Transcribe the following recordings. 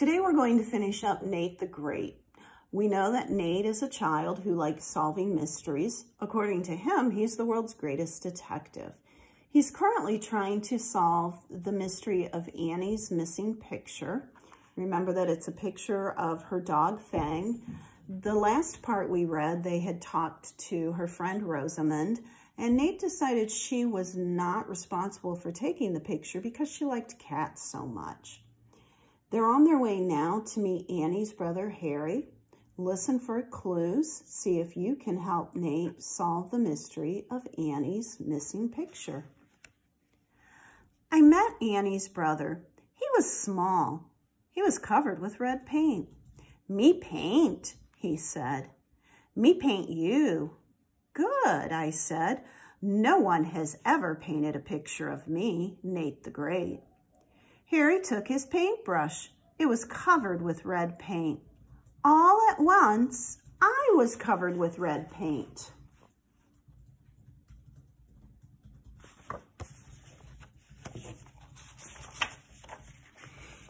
Today we're going to finish up Nate the Great. We know that Nate is a child who likes solving mysteries. According to him, he's the world's greatest detective. He's currently trying to solve the mystery of Annie's missing picture. Remember that it's a picture of her dog, Fang. The last part we read, they had talked to her friend Rosamond, and Nate decided she was not responsible for taking the picture because she liked cats so much. They're on their way now to meet Annie's brother, Harry. Listen for clues. See if you can help Nate solve the mystery of Annie's missing picture. I met Annie's brother. He was small. He was covered with red paint. "Me paint," he said. "Me paint you." "Good," I said. "No one has ever painted a picture of me, Nate the Great." Harry took his paintbrush. It was covered with red paint. All at once, I was covered with red paint.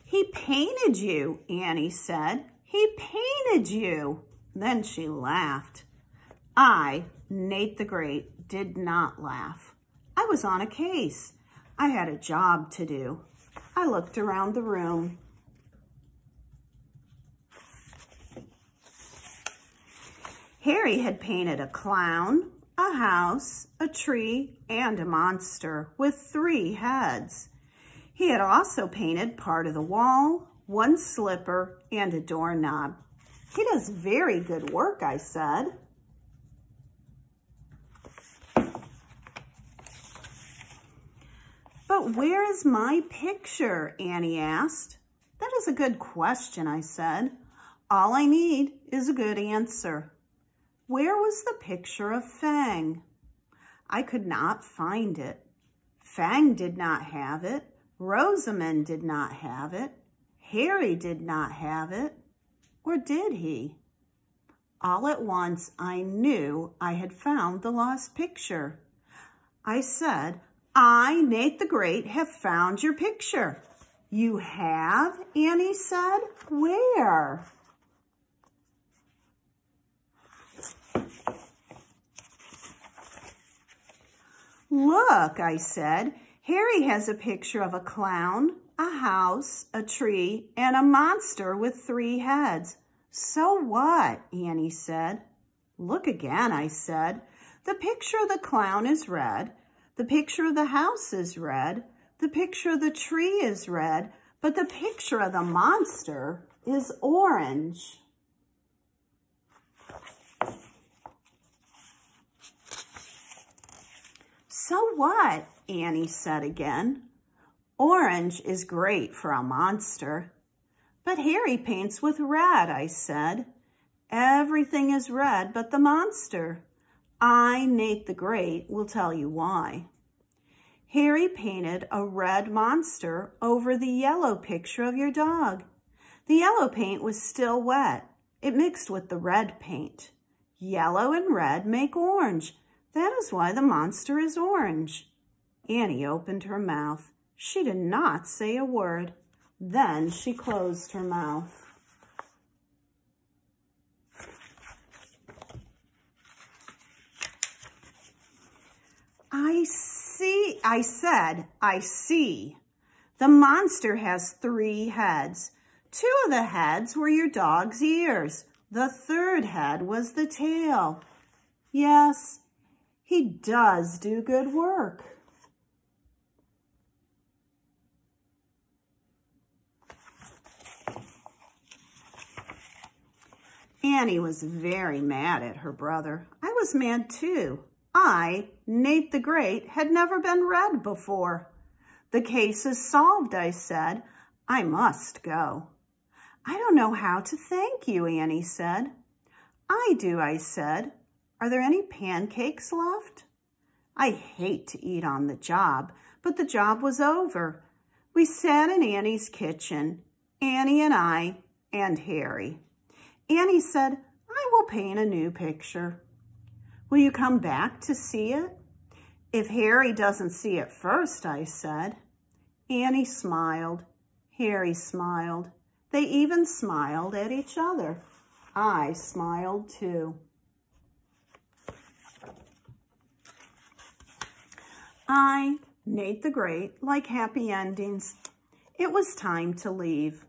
"He painted you," Annie said. "He painted you." Then she laughed. I, Nate the Great, did not laugh. I was on a case. I had a job to do. I looked around the room. Harry had painted a clown, a house, a tree, and a monster with 3 heads. He had also painted part of the wall, 1 slipper, and a doorknob. "He does very good work," I said. "But where is my picture?" Annie asked. "That is a good question," I said. "All I need is a good answer. Where was the picture of Fang?" I could not find it. Fang did not have it. Rosamond did not have it. Harry did not have it. Or did he? All at once, I knew I had found the lost picture. I said, "I, Nate the Great, have found your picture." "You have?" Annie said. "Where?" "Look," I said. "Harry has a picture of a clown, a house, a tree, and a monster with 3 heads. So what?" Annie said. "Look again," I said. "The picture of the clown is red. The picture of the house is red. The picture of the tree is red. But the picture of the monster is orange." "So what?" Annie said again. "Orange is great for a monster." "But Harry paints with red," I said. "Everything is red but the monster. I, Nate the Great, will tell you why. Harry painted a red monster over the yellow picture of your dog. The yellow paint was still wet. It mixed with the red paint. Yellow and red make orange. That is why the monster is orange." Annie opened her mouth. She did not say a word. Then she closed her mouth. I said, "I see. The monster has 3 heads. 2 of the heads were your dog's ears. The 3rd head was the tail. Yes, he does do good work." Annie was very mad at her brother. I was mad too. I, Nate the Great, had never been read before. "The case is solved," I said. "I must go." "I don't know how to thank you," Annie said. "I do," I said. "Are there any pancakes left?" I hate to eat on the job, but the job was over. We sat in Annie's kitchen, Annie and I, and Harry. Annie said, "I will paint a new picture. Will you come back to see it?" "If Harry doesn't see it first," I said. Annie smiled. Harry smiled. They even smiled at each other. I smiled too. I, Nate the Great, like happy endings. It was time to leave.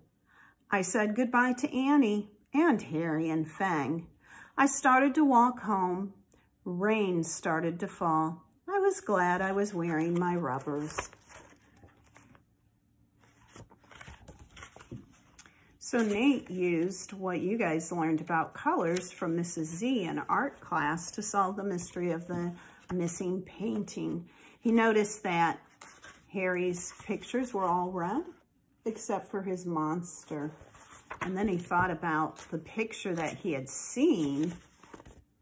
I said goodbye to Annie and Harry and Fang. I started to walk home. Rain started to fall. I was glad I was wearing my rubbers. So Nate used what you guys learned about colors from Mrs. Z in art class to solve the mystery of the missing painting. He noticed that Harry's pictures were all red, except for his monster. And then he thought about the picture that he had seen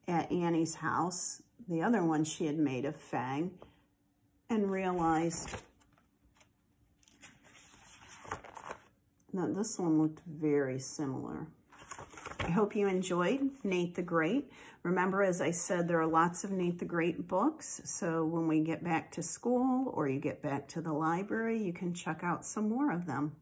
at Annie's house, the other one she had made of Fang, and realized that this one looked very similar. I hope you enjoyed Nate the Great. Remember, as I said, there are lots of Nate the Great books, so when we get back to school or you get back to the library, you can check out some more of them.